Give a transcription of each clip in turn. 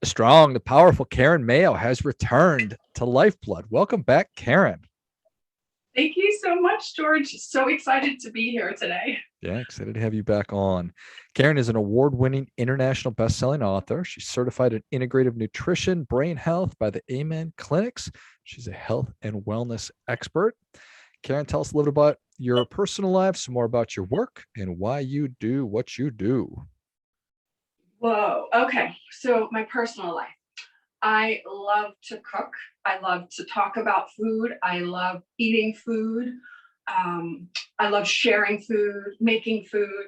strong, the powerful Karen Mayo has returned to LifeBlood. Welcome back, Karen. Thank you so much, George. So excited to be here today. Yeah, excited to have you back on. Karen is an award-winning international best-selling author. She's certified in integrative nutrition, brain health by the Amen Clinics. She's a health and wellness expert. Karen, tell us a little bit about your personal life, some more about your work, and why you do what you do. Whoa. Okay. So my personal life. I love to cook. I love to talk about food. I love eating food. I love sharing food, making food,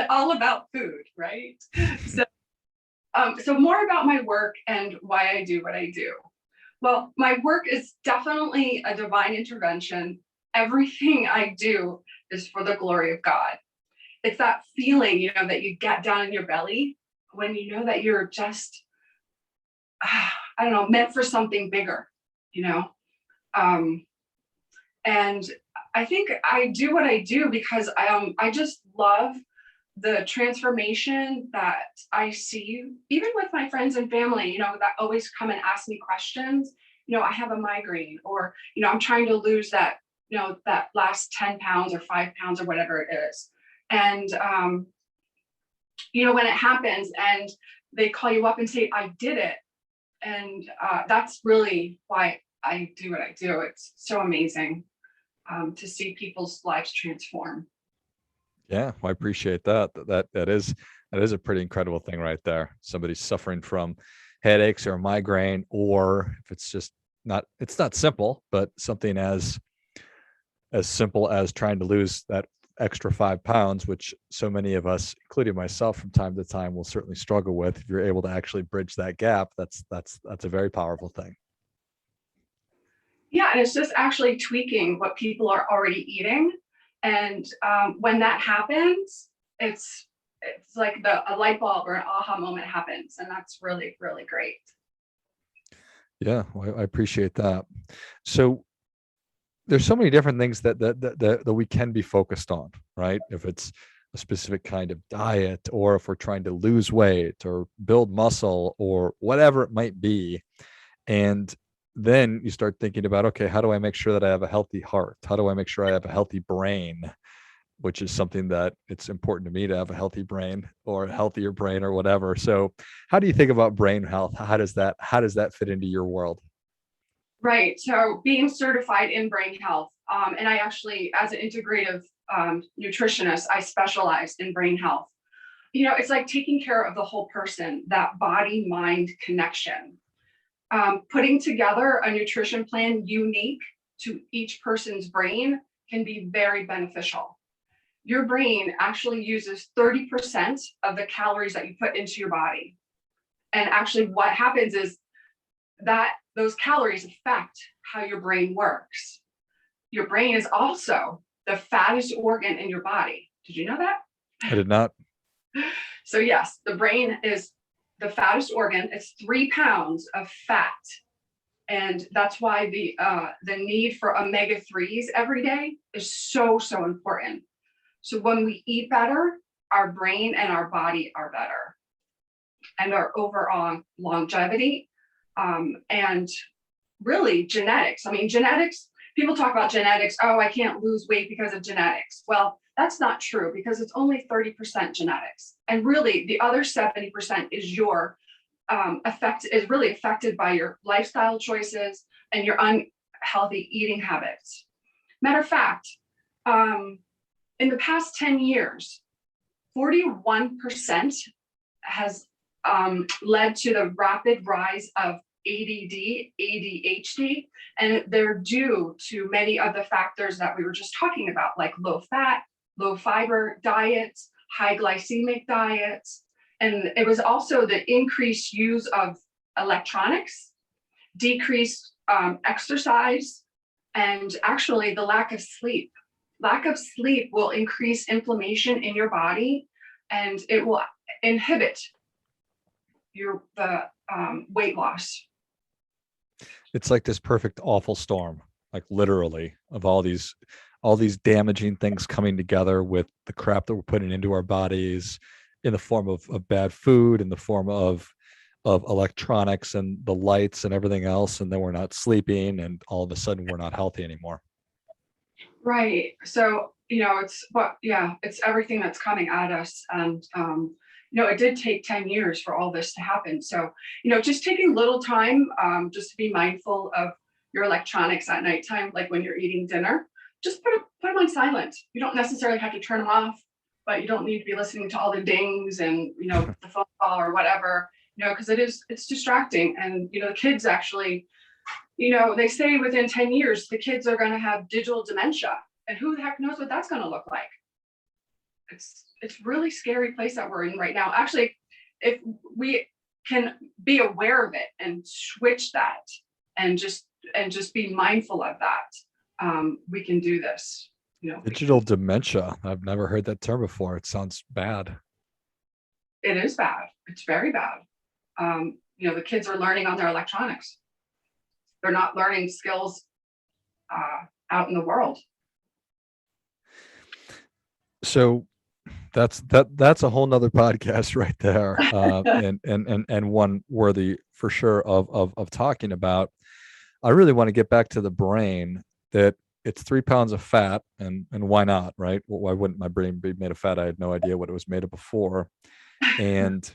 all about food, right? So, so more about my work and why I do what I do. Well, my work is definitely a divine intervention. Everything I do is for the glory of God. It's that feeling, that you get down in your belly when you know that you're just, I don't know, meant for something bigger, you know? And I think I do what I do because I just love the transformation that I see, even with my friends and family, that always come and ask me questions. I have a migraine, or, I'm trying to lose that, that last 10 pounds or 5 pounds or whatever it is. And, when it happens and they call you up and say, I did it. And that's really why I do what I do. It's so amazing to see people's lives transform. Yeah, well, I appreciate that. That is a pretty incredible thing right there. Somebody's suffering from headaches or migraine, or if it's just it's not simple, but something as simple as trying to lose that extra 5 pounds, which so many of us, including myself from time to time, will certainly struggle with. If you're able to actually bridge that gap, that's a very powerful thing. Yeah, and it's just actually tweaking what people are already eating. And when that happens, it's like a light bulb or an aha moment happens. And that's really, really great. Yeah, well, I appreciate that. So there's so many different things that we can be focused on, right? If it's a specific kind of diet, or if we're trying to lose weight or build muscle or whatever it might be. And then you start thinking about, okay, how do I make sure that I have a healthy heart? How do I make sure I have a healthy brain? Which is something that it's important to me to have a healthy brain or a healthier brain or whatever. So how do you think about brain health? How does that fit into your world? Right. So being certified in brain health, and I actually, as an integrative nutritionist, I specialize in brain health. It's like taking care of the whole person, that body-mind connection. Putting together a nutrition plan unique to each person's brain can be very beneficial. Your brain actually uses 30% of the calories that you put into your body. And actually what happens is that those calories affect how your brain works. Your brain is also the fattest organ in your body. Did you know that? I did not. So yes, the brain is the fattest organ. It's 3 pounds of fat. And that's why the need for omega-3s every day is so, so important. So when we eat better, our brain and our body are better, and our overall longevity, and really genetics. I mean, genetics, people talk about genetics. Oh, I can't lose weight because of genetics. Well, that's not true, because it's only 30% genetics. And really the other 70% is your is really affected by your lifestyle choices and your unhealthy eating habits. Matter of fact, in the past 10 years, 41% has led to the rapid rise of ADD, ADHD, and they're due to many of the factors that we were just talking about, like low fat, low fiber diets, high glycemic diets. And it was also the increased use of electronics, decreased exercise, and actually the lack of sleep. Lack of sleep will increase inflammation in your body, and it will inhibit the weight loss. It's like this perfect awful storm, like literally, of all these damaging things coming together with the crap that we're putting into our bodies in the form of bad food, in the form of electronics and the lights and everything else, and then we're not sleeping, and all of a sudden we're not healthy anymore. Right. So, it's everything that's coming at us. And, it did take 10 years for all this to happen. So, just taking little time, just to be mindful of your electronics at nighttime, like when you're eating dinner, just put them on silent. You don't necessarily have to turn them off, but you don't need to be listening to all the dings and, the phone call or whatever, because it's distracting. And, the kids actually, they say within 10 years, the kids are going to have digital dementia. And who the heck knows what that's going to look like? It's really scary place that we're in right now. Actually, if we can be aware of it and switch that and just be mindful of that, we can do this. Digital dementia. I've never heard that term before. It sounds bad. It is bad. It's very bad. The kids are learning on their electronics. They're not learning skills out in the world. So that's a whole nother podcast right there, and one worthy for sure of talking about. I really want to get back to the brain, that it's 3 pounds of fat, and why not, right? Well, why wouldn't my brain be made of fat? I had no idea what it was made of before. And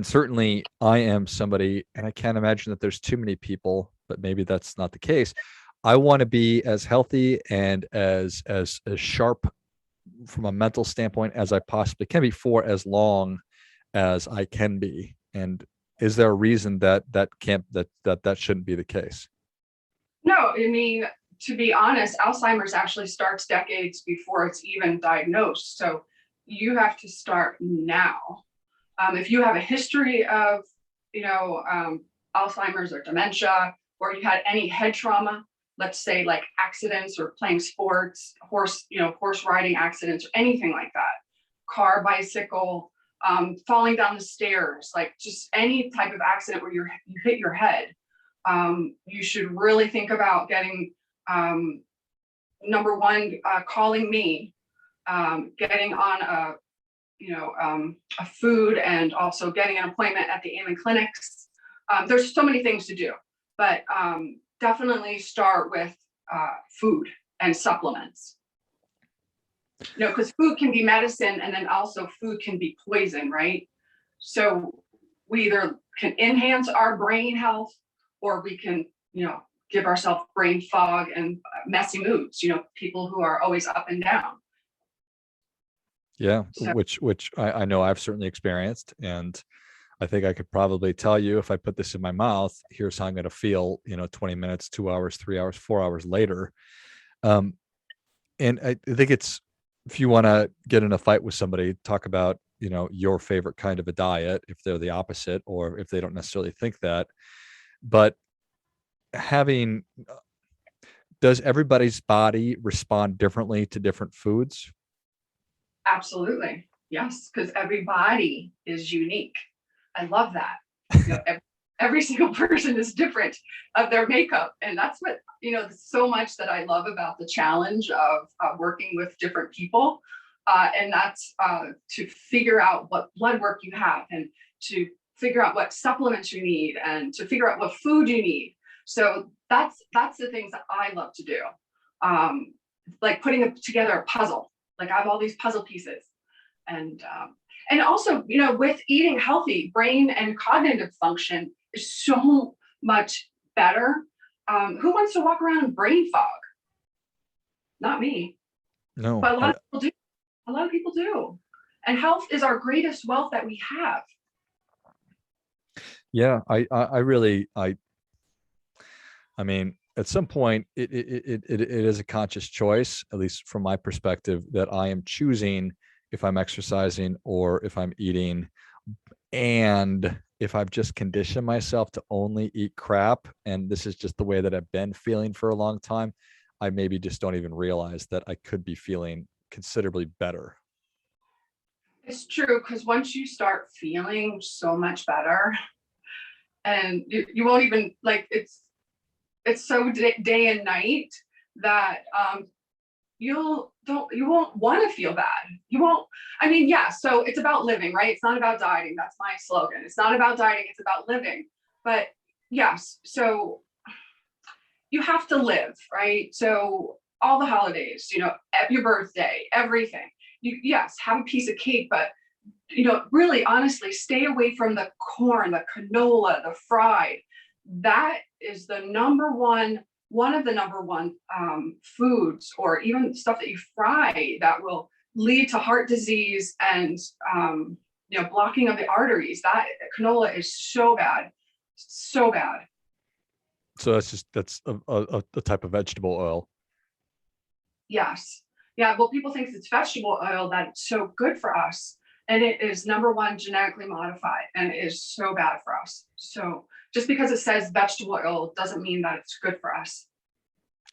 certainly I am somebody, and I can't imagine that there's too many people, but maybe that's not the case. I want to be as healthy and as sharp from a mental standpoint as I possibly can be for as long as I can be. And is there a reason that shouldn't be the case? No, I mean, to be honest, Alzheimer's actually starts decades before it's even diagnosed. So you have to start now. If you have a history of, Alzheimer's or dementia, or you had any head trauma, let's say like accidents or playing sports, horse riding accidents or anything like that, car, bicycle, falling down the stairs, like just any type of accident where you hit your head, you should really think about getting, number one, calling me, getting on a food, and also getting an appointment at the Amen clinics. There's so many things to do, but definitely start with food and supplements. Because food can be medicine, and then also food can be poison, right? So we either can enhance our brain health, or we can, give ourselves brain fog and messy moods, people who are always up and down. Yeah, So, which I know I've certainly experienced, and I think I could probably tell you, if I put this in my mouth, here's how I'm going to feel, 20 minutes, 2 hours, 3 hours, 4 hours later. And I think it's, if you want to get in a fight with somebody, talk about, your favorite kind of a diet, if they're the opposite, or if they don't necessarily think that. But does everybody's body respond differently to different foods? absolutely. Yes, because every body is unique. I love that. Every single person is different of their makeup. And that's what, so much that I love about the challenge of working with different people. And that's to figure out what blood work you have, and to figure out what supplements you need, and to figure out what food you need. So that's the things that I love to do. Like putting together a puzzle. Like I have all these puzzle pieces. And also, with eating healthy, brain and cognitive function is so much better. Who wants to walk around in brain fog? Not me. No. But a lot of people do. A lot of people do. And health is our greatest wealth that we have. Yeah, I mean, at some point, it is a conscious choice, at least from my perspective, that I am choosing if I'm exercising or if I'm eating. And if I've just conditioned myself to only eat crap, and this is just the way that I've been feeling for a long time, I maybe just don't even realize that I could be feeling considerably better. It's true, because once you start feeling so much better, and you won't even, like, it's so day and night that you won't want to feel bad. You won't, I mean, yeah, so it's about living, right? It's not about dieting. That's my slogan. It's not about dieting, it's about living. But yes, so you have to live, right? So all the holidays, your birthday, everything. Yes, have a piece of cake, but really honestly, stay away from the corn, the canola, the fried. That is one of the number one foods, or even stuff that you fry, that will lead to heart disease and blocking of the arteries. That canola is so bad, so bad. So that's a type of vegetable oil. Yes. Yeah. Well, people think it's vegetable oil that's so good for us. And it is number one genetically modified, and it is so bad for us. So just because it says vegetable oil doesn't mean that it's good for us.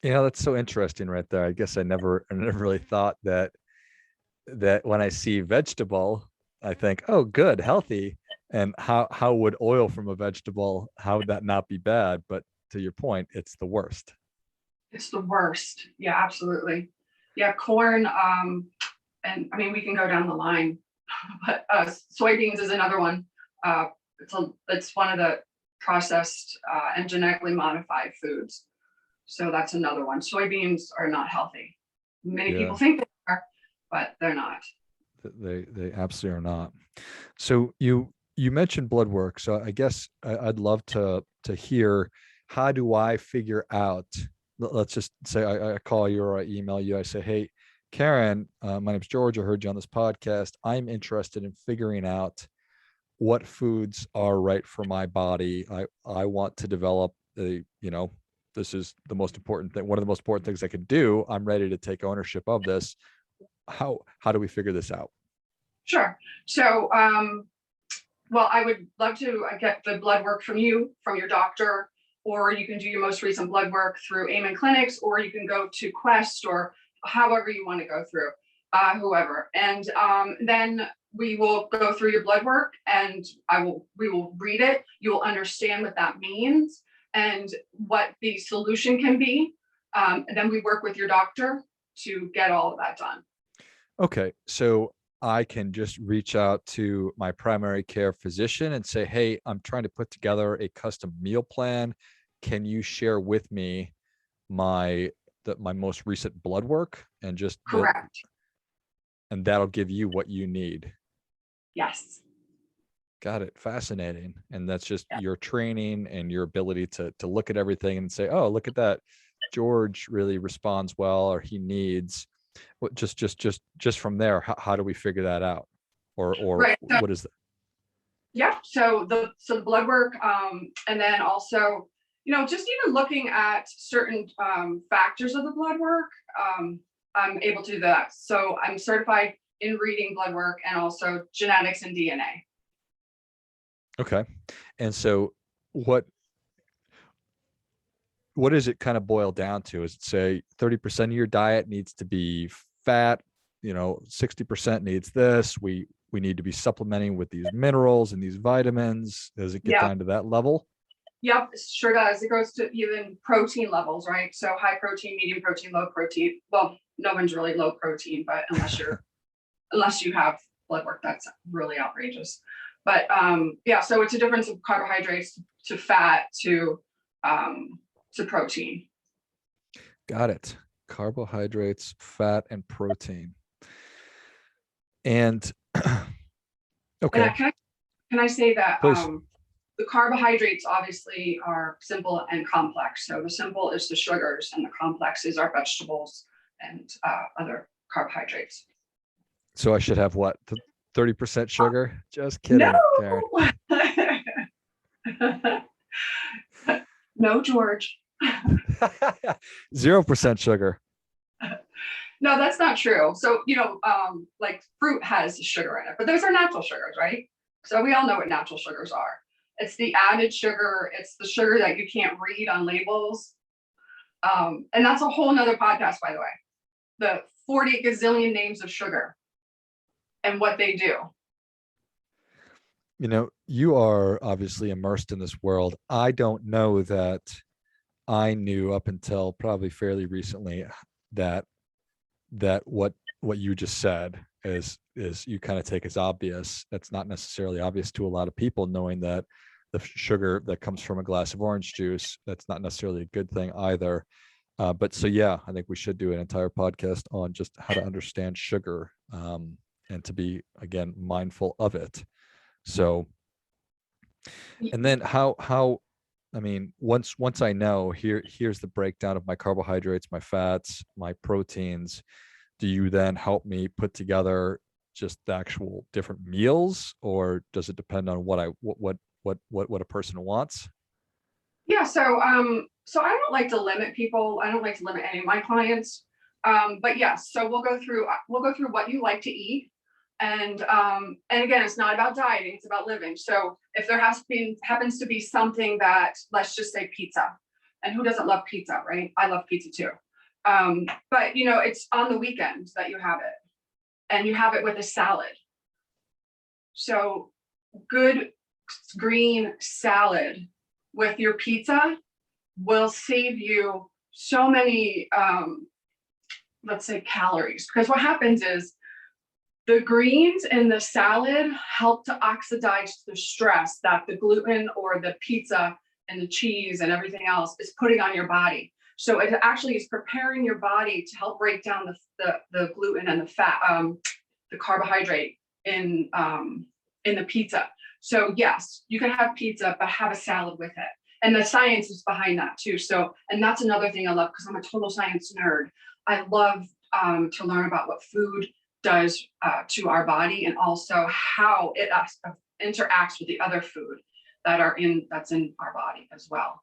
Yeah, that's so interesting right there. I guess I never really thought that when I see vegetable, I think, oh, good, healthy. And how would oil from a vegetable, how would that not be bad? But to your point, it's the worst. It's the worst. Yeah, absolutely. Yeah, corn. And I mean, we can go down the line, but soybeans is another one. It's one of the processed and genetically modified foods. So that's another one. Soybeans are not healthy. Many people think they are, but they're not. They absolutely are not. So you mentioned blood work. So I guess I'd love to hear, how do I figure out, let's just say I call you or I email you. I say, hey, Karen, my name's George. I heard you on this podcast. I'm interested in figuring out what foods are right for my body. I want to develop this is the most important thing. One of the most important things I could do. I'm ready to take ownership of this. How do we figure this out? Sure. So, well, I would love to get the blood work from your doctor, or you can do your most recent blood work through Amen Clinics, or you can go to Quest, or however you want to go through, whoever. And then we will go through your blood work, and we will read it. You will understand what that means and what the solution can be. And then we work with your doctor to get all of that done. Okay. So I can just reach out to my primary care physician and say, hey, I'm trying to put together a custom meal plan. Can you share with me my most recent blood work, and just Correct. And that'll give you what you need. Yes. Got it. Fascinating. And that's just your training and your ability to look at everything and say, oh, look at that. George really responds well, or he needs. What just from there, how do we figure that out? Or right. So, what is that? Yeah. So the blood work, and then also, just even looking at certain factors of the blood work, I'm able to do that. So I'm certified in reading blood work and also genetics and DNA. Okay. And so what does it kind of boil down to? Is it say 30% of your diet needs to be fat, 60% needs this, we need to be supplementing with these minerals and these vitamins? Does it get down to that level? Yep, it sure does. It goes to even protein levels, right? So high protein, medium protein, low protein. Well, no one's really low protein, but unless you have blood work, that's really outrageous. But so it's a difference of carbohydrates to fat to protein. Got it. Carbohydrates, fat, and protein. And okay. And can I say that Please. The carbohydrates obviously are simple and complex. So the simple is the sugars, and the complex is our vegetables and other carbohydrates. So I should have what? 30% sugar? Just kidding, no. Karen. No, George. 0% sugar. No, that's not true. So, like fruit has sugar in it, but those are natural sugars, right? So we all know what natural sugars are. It's the added sugar. It's the sugar that you can't read on labels. And that's a whole nother podcast, by the way. The 40 gazillion names of sugar and what they do. You are obviously immersed in this world. I don't know that I knew up until probably fairly recently that that what you just said is you kind of take as obvious. That's not necessarily obvious to a lot of people, knowing that the sugar that comes from a glass of orange juice, that's not necessarily a good thing either. But so, yeah, I think we should do an entire podcast on just how to understand sugar, and to be, again, mindful of it. So, and then I mean, once I know here's the breakdown of my carbohydrates, my fats, my proteins, do you then help me put together just the actual different meals, or does it depend on what a person wants? Yeah, so I don't like to limit people. I don't like to limit any of my clients. But yes, so we'll go through what you like to eat. And again, it's not about dieting, it's about living. So if there happens to be something that, let's just say pizza, and who doesn't love pizza, right? I love pizza too. But it's on the weekend that you have it, and you have it with a salad. So good green salad with your pizza will save you so many, let's say, calories. Because what happens is the greens in the salad help to oxidize the stress that the gluten or the pizza and the cheese and everything else is putting on your body. So it actually is preparing your body to help break down the gluten and the fat, the carbohydrate in the pizza. So yes, you can have pizza, but have a salad with it. And the science is behind that too. So, and that's another thing I love, because I'm a total science nerd. I love to learn about what food does to our body, and also how it interacts with the other food that's in our body as well.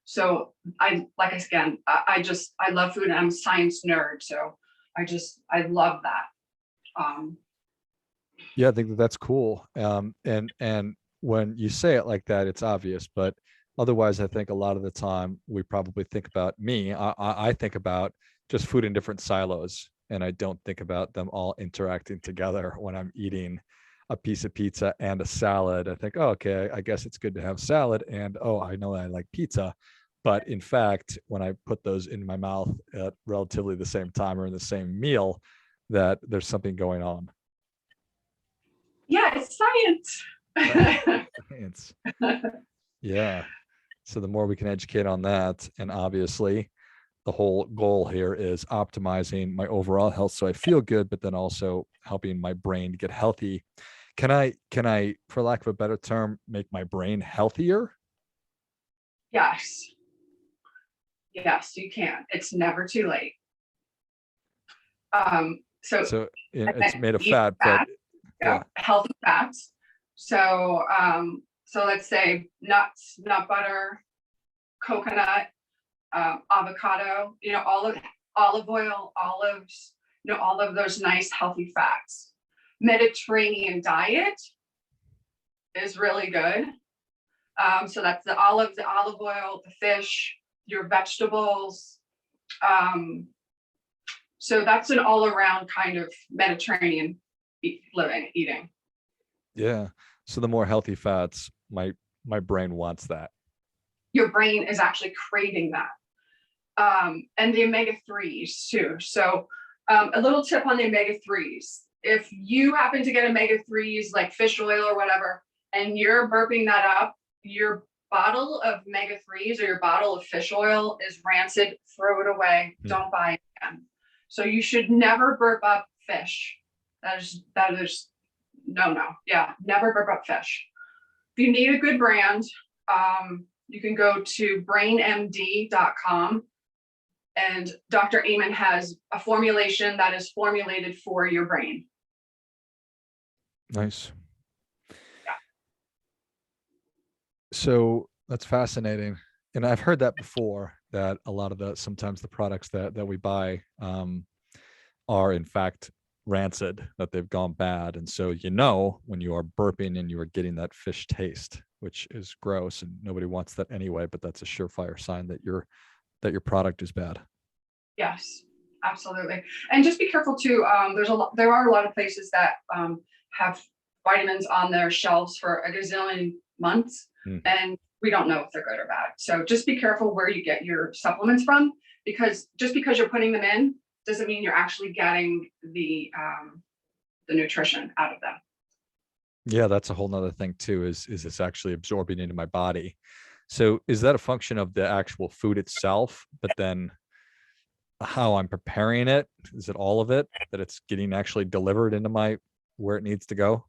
So I love food, and I'm a science nerd. So I love that. Yeah, I think that's cool. And when you say it like that, it's obvious, but otherwise, I think a lot of the time we probably think about I think about just food in different silos, and I don't think about them all interacting together when I'm eating a piece of pizza and a salad. I think, oh, okay, I guess it's good to have salad, and oh, I know I like pizza. But in fact, when I put those in my mouth at relatively the same time or in the same meal, that there's something going on. Yeah, it's science. Science. Yeah. So the more we can educate on that, and obviously the whole goal here is optimizing my overall health so I feel good, but then also helping my brain get healthy. Can I, for lack of a better term, make my brain healthier? Yes. Yes, you can. It's never too late. So it's made of eat fat, but yeah. Healthy fats. So let's say nuts, nut butter, coconut, avocado, olive oil, olives, all of those nice healthy fats. Mediterranean diet is really good. So that's the olive oil, the fish, your vegetables. So that's an all around kind of Mediterranean eating. Yeah. So the more healthy fats, my brain wants that. Your brain is actually craving that. And the omega-3s too. So a little tip on the omega-3s. If you happen to get omega-3s like fish oil or whatever, and you're burping that up, your bottle of omega-3s or your bottle of fish oil is rancid, throw it away. Don't buy it again. So you should never burp up fish. That is no. Yeah, never burp up fish. If you need a good brand, you can go to brainmd.com, and Dr. Amen has a formulation that is formulated for your brain. Nice. Yeah. So that's fascinating. And I've heard that before, that a lot of sometimes the products that we buy are in fact rancid, that they've gone bad. And so, when you are burping and you are getting that fish taste, which is gross and nobody wants that anyway, but that's a surefire sign that your product is bad. Yes, absolutely. And just be careful too. There are a lot of places that have vitamins on their shelves for a gazillion months, and we don't know if they're good or bad. So just be careful where you get your supplements from, because just because you're putting them in doesn't mean you're actually getting the nutrition out of them. Yeah, that's a whole nother thing too, is it's actually absorbing into my body. So is that a function of the actual food itself, but then how I'm preparing it? Is it all of it that it's getting actually delivered into my where it needs to go?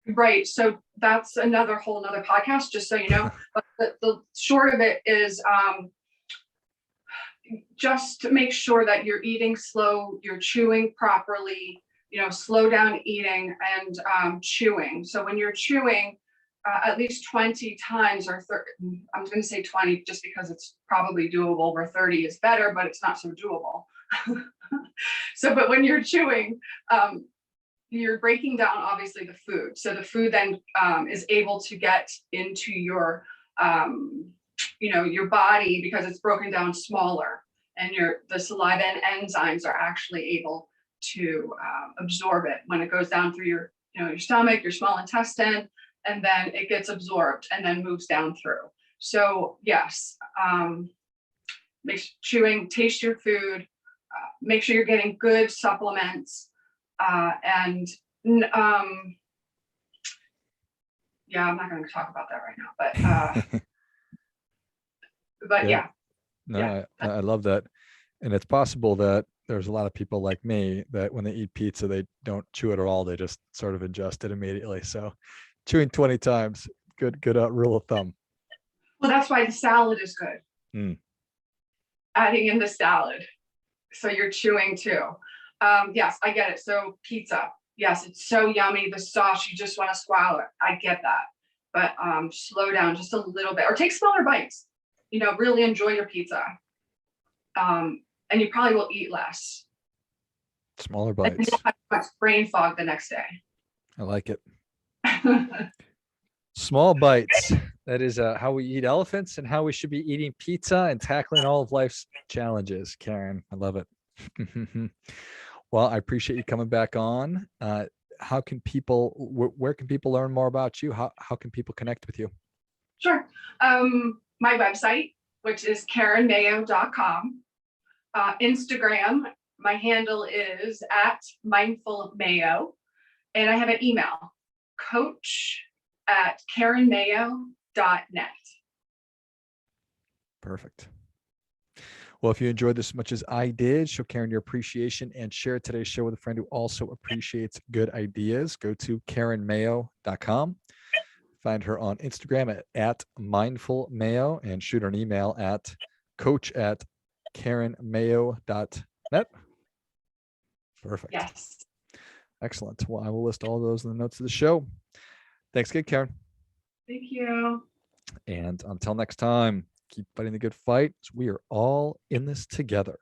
Right. So that's another whole nother podcast, just so you know. But the short of it is just to make sure that you're eating slow, you're chewing properly, slow down eating and chewing. So when you're chewing at least 20 times or 30, I'm going to say 20 just because it's probably doable, over 30 is better, but it's not so doable. So, but when you're chewing, you're breaking down obviously the food. So the food then is able to get into your body because it's broken down smaller, and the saliva and enzymes are actually able to absorb it when it goes down through your stomach, your small intestine, and then it gets absorbed and then moves down through. So yes, taste your food, make sure you're getting good supplements, and yeah, I'm not going to talk about that right now, but yeah. No, Yeah. I love that. And it's possible that there's a lot of people like me that when they eat pizza, they don't chew it at all. They just sort of ingest it immediately. So chewing 20 times, good rule of thumb. Well, that's why the salad is good. Adding in the salad. So you're chewing too. Yes, I get it. So pizza. Yes, it's so yummy. The sauce, you just want to swallow it. I get that. But slow down just a little bit, or take smaller bites. Really enjoy your pizza. And you probably will eat less. Smaller And you bites. won't have much brain fog the next day. I like it. Small bites. That is how we eat elephants and how we should be eating pizza and tackling all of life's challenges. Karen, I love it. Well, I appreciate you coming back on. How can people, where can people learn more about you? How can people connect with you? Sure. My website, which is karenmayo.com. Instagram, my handle is @mindfulmayo. And I have an email, coach@karenmayo.net. Perfect. Well, if you enjoyed this as much as I did, show Karen your appreciation and share today's show with a friend who also appreciates good ideas. Go to karenmayo.com. Find her on Instagram at mindfulmayo and shoot her an email at coach@karenmayo.net. Perfect. Yes. Excellent. Well, I will list all those in the notes of the show. Thanks again, Karen. Thank you. And until next time, keep fighting the good fight. We are all in this together.